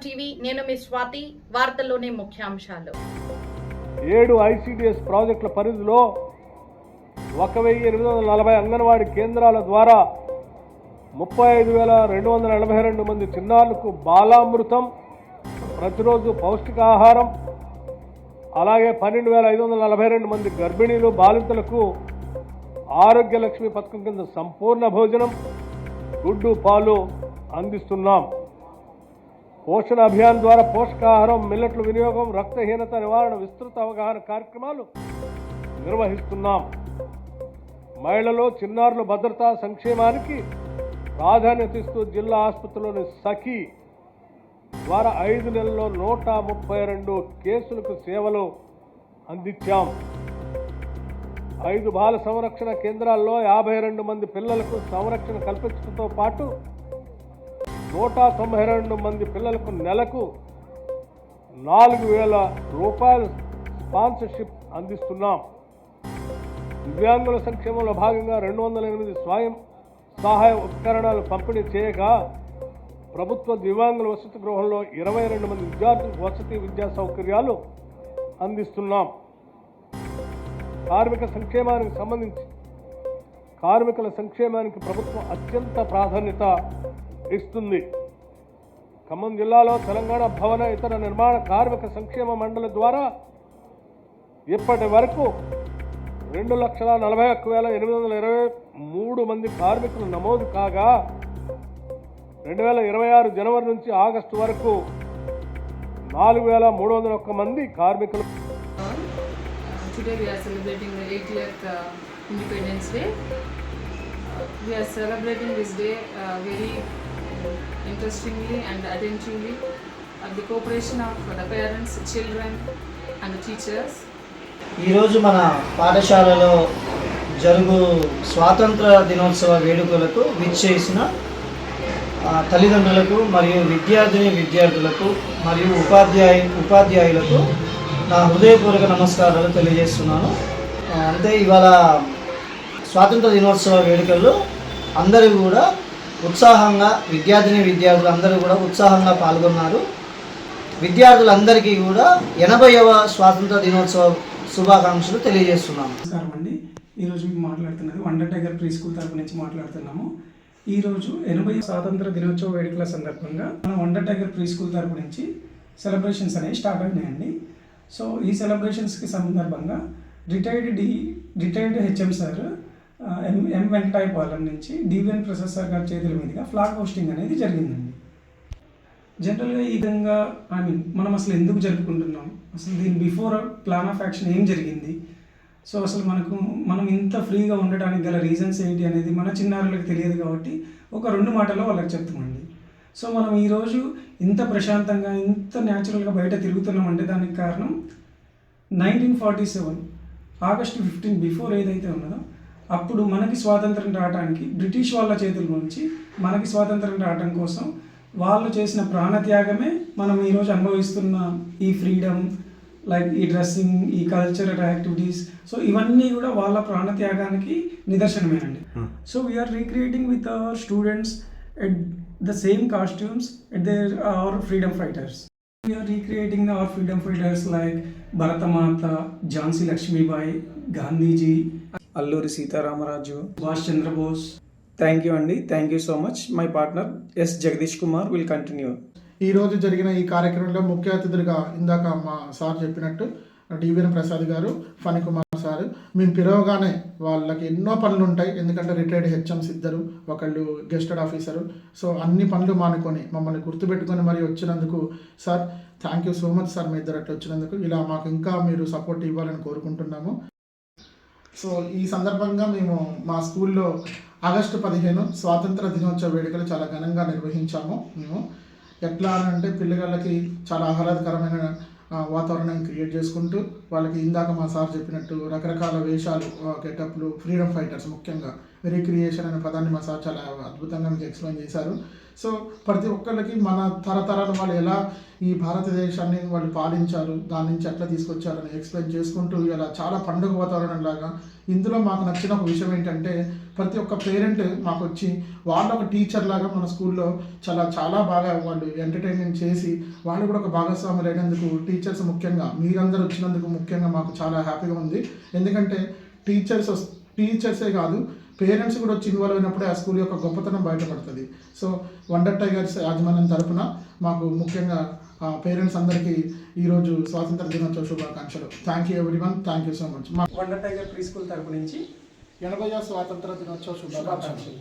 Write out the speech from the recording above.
TV నేను మీ స్వాతి. వార్తల్లోని ముఖ్యాంశాలు. 7 ఐసిడిఎస్ ప్రాజెక్టుల పరిధిలో 1840 అంగన్వాడీ కేంద్రాల ద్వారా 35,282 మంది చిన్నారులకు బాలామృతం, ప్రతిరోజు పౌష్టికాహారం, అలాగే 12,542 మంది గర్భిణీలు బాలింతలకు ఆరోగ్య లక్ష్మి పథకం కింద సంపూర్ణ భోజనం, గుడ్డు, పాలు అందిస్తున్నాం. పోషణ అభియాన్ ద్వారా పోషకాహారం, మిల్లెట్ల వినియోగం, రక్తహీనత నివారణ విస్తృత అవగాహన కార్యక్రమాలు నిర్వహిస్తున్నాం. మహిళలు, చిన్నారుల భద్రతా సంక్షేమానికి ప్రాధాన్యత ఇస్తూ జిల్లా ఆసుపత్రిలోని సఖీ ద్వారా 5 నెలల్లో 132 కేసులకు సేవలు అందించాం. 5 బాల సంరక్షణ కేంద్రాల్లో 52 మంది పిల్లలకు సంరక్షణ కల్పించడంతో పాటు 192 మంది పిల్లలకు నెలకు 4,000 రూపాయల స్పాన్సర్షిప్ అందిస్తున్నాం. దివ్యాంగుల సంక్షేమంలో భాగంగా 208 స్వయం సహాయ ఉపకరణాలు పంపిణీ చేయగా ప్రభుత్వ దివ్యాంగుల వసతి గృహంలో 22 మంది విద్యార్థులకు వసతి విద్యా సౌకర్యాలు అందిస్తున్నాం. కార్మిక సంక్షేమానికి సంబంధించి కార్మికుల సంక్షేమానికి ప్రభుత్వం అత్యంత ప్రాధాన్యత ఇస్తుంది. ఖమ్మం జిల్లాలో తెలంగాణ భవన ఇతర నిర్మాణ కార్మిక సంక్షేమ మండలి ద్వారా ఇప్పటి వరకు 2,41,823 మంది కార్మికులు నమోదు కాగా 2026 జనవరి నుంచి ఆగస్టు వరకు 4,301 మంది కార్మికులు. Today we are celebrating the 80th Independence Day. We are celebrating this day very interestingly and attentively at the cooperation of the parents, children and the teachers. ఈరోజు మన పాఠశాలలో జరుగు స్వాతంత్ర దినోత్సవ వేడుకలకు విచ్చేసిన తల్లిదండ్రులకు మరియు విద్యార్థులకు మరియు ఉపాధ్యాయులకు నా హృదయపూర్వక నమస్కారాలు తెలియజేస్తున్నాను. అంటే ఇవాళ స్వాతంత్ర దినోత్సవ వేడుకల్లో అందరూ కూడా ఉత్సాహంగా విద్యార్థులు అందరూ కూడా ఉత్సాహంగా పాల్గొన్నారు. విద్యార్థులందరికీ కూడా 80వ స్వాతంత్ర దినోత్సవ శుభాకాంక్షలు తెలియజేస్తున్నాను. నమస్కారం అండి. ఈరోజు మేము మాట్లాడుతున్నది వండర్ టైగర్ ప్రీ స్కూల్ తరపు నుంచి మాట్లాడుతున్నాము. ఈరోజు 80వ స్వాతంత్ర దినోత్సవ వేడుకల సందర్భంగా మన వండర్ టైగర్ ప్రీ స్కూల్ తరపు నుంచి సెలబ్రేషన్స్ అనేవి స్టార్ట్ అయినాయండి. సో ఈ సెలబ్రేషన్స్కి సందర్భంగా రిటైర్డ్ హెచ్ఎం సార్ ఎం వెంకటాయపాలెం నుంచి డివిఎన్ ప్రసాద్ సార్ గారి చేతుల మీదుగా ఫ్లాగ్ హోస్టింగ్ అనేది జరిగిందండి. జనరల్గా ఈ విధంగా మనం అసలు ఎందుకు జరుపుకుంటున్నాం, అసలు దీని బిఫోర్ ప్లాన్ ఆఫ్ యాక్షన్ ఏం జరిగింది, సో అసలు మనం ఇంత ఫ్రీగా ఉండడానికి గల రీజన్స్ ఏంటి అనేది మన చిన్నారులకు తెలియదు కాబట్టి ఒక 2 మాటల్లో వాళ్ళకి చెప్తామండి. సో మనం ఈరోజు ఇంత ప్రశాంతంగా ఇంత న్యాచురల్గా బయట తిరుగుతున్నామంటే దానికి కారణం 1947 ఆగస్టు 15 బిఫోర్ ఏదైతే ఉన్నదో అప్పుడు మనకి స్వాతంత్రం రావడానికి బ్రిటిష్ వాళ్ళ చేతుల నుంచి మనకి స్వాతంత్రం రావడం కోసం వాళ్ళు చేసిన ప్రాణత్యాగమే మనం ఈరోజు అనుభవిస్తున్న ఈ ఫ్రీడమ్, లైక్ ఈ డ్రెస్సింగ్, ఈ కల్చరల్ యాక్టివిటీస్, సో ఇవన్నీ కూడా వాళ్ళ ప్రాణత్యాగానికి నిదర్శనమేనండి. So we are recreating with our students at the same costumes at our freedom fighters. We are recreating our freedom fighters like Bharata Mata, Jhansi Lakshmi Bai, Gandhi Ji, Alluri Sita Ramaraju, Subhash Chandra Bose. Thank you Andy. Thank you so much. My partner S. Jagdish Kumar will continue. ఈ రోజు జరిగిన ఈ కార్యక్రమంలో ముఖ్య అతిథులుగా ఇందాక మా sir చెప్పినట్టు డివిఎన్ ప్రసాద్ గారు, ఫణి కుమార్ సార్. మేము పిలవగానే వాళ్ళకి ఎన్నో పనులు ఉంటాయి, ఎందుకంటే రిటైర్డ్ హెచ్ఎంస్ ఇద్దరు, ఒకళ్ళు గెస్టెడ్ ఆఫీసరు. సో అన్ని పనులు మానుకొని మమ్మల్ని గుర్తుపెట్టుకొని మరి వచ్చినందుకు sir thank you so much sir. మీ ఇద్దరు అట్లా వచ్చినందుకు ఇలా మాకు ఇంకా మీరు సపోర్ట్ ఇవ్వాలని కోరుకుంటున్నాము. సో ఈ సందర్భంగా మేము మా స్కూల్లో ఆగస్టు 15 స్వాతంత్ర దినోత్సవ వేడుకలు చాలా ఘనంగా నిర్వహించాము. మేము ఎట్లా అని అంటే పిల్లగాళ్ళకి చాలా ఆహ్లాదకరమైన వాతావరణం క్రియేట్ చేసుకుంటూ వాళ్ళకి ఇందాక మా సార్ చెప్పినట్టు రకరకాల వేషాలు, గెటప్లు, ఫ్రీడమ్ ఫైటర్స్ ముఖ్యంగా రీక్రియేషన్ అనే పదాన్ని మా సార్ చాలా అద్భుతంగా మీకు ఎక్స్ప్లెయిన్ చేశారు. సో ప్రతి ఒక్కరికి మన తరతరాలు వాళ్ళు ఎలా ఈ భారతదేశాన్ని వాళ్ళు పాలించారు, దాని నుంచి ఎట్లా తీసుకొచ్చారని ఎక్స్ప్లెయిన్ చేసుకుంటూ ఇలా చాలా పండుగ వాతావరణం లాగా. ఇందులో మాకు నచ్చిన ఒక విషయం ఏంటంటే ప్రతి ఒక్క పేరెంట్ మాకు వచ్చి వాళ్ళు ఒక టీచర్ లాగా మన స్కూల్లో చాలా బాగా వాళ్ళు ఎంటర్టైన్మెంట్ చేసి వాళ్ళు కూడా ఒక భాగస్వాములు అయినందుకు టీచర్స్ ముఖ్యంగా మీరందరూ వచ్చినందుకు ముఖ్యంగా మాకు చాలా హ్యాపీగా ఉంది. ఎందుకంటే టీచర్సే కాదు, పేరెంట్స్ కూడా వచ్చి ఇన్వాల్వ్ అయినప్పుడే ఆ స్కూల్ యొక్క గొప్పతనం బయటపడుతుంది. సో వండర్ టైగర్స్ యాజమాన్యం తరపున మాకు ముఖ్యంగా పేరెంట్స్ అందరికీ ఈరోజు స్వాతంత్ర దినోత్సవ శుభాకాంక్షలు. Thank you everyone, thank you so much. Wonder tiger pre school తరపు నుంచి 80వ స్వాతంత్ర దినోత్సవ శుభాకాంక్షలు.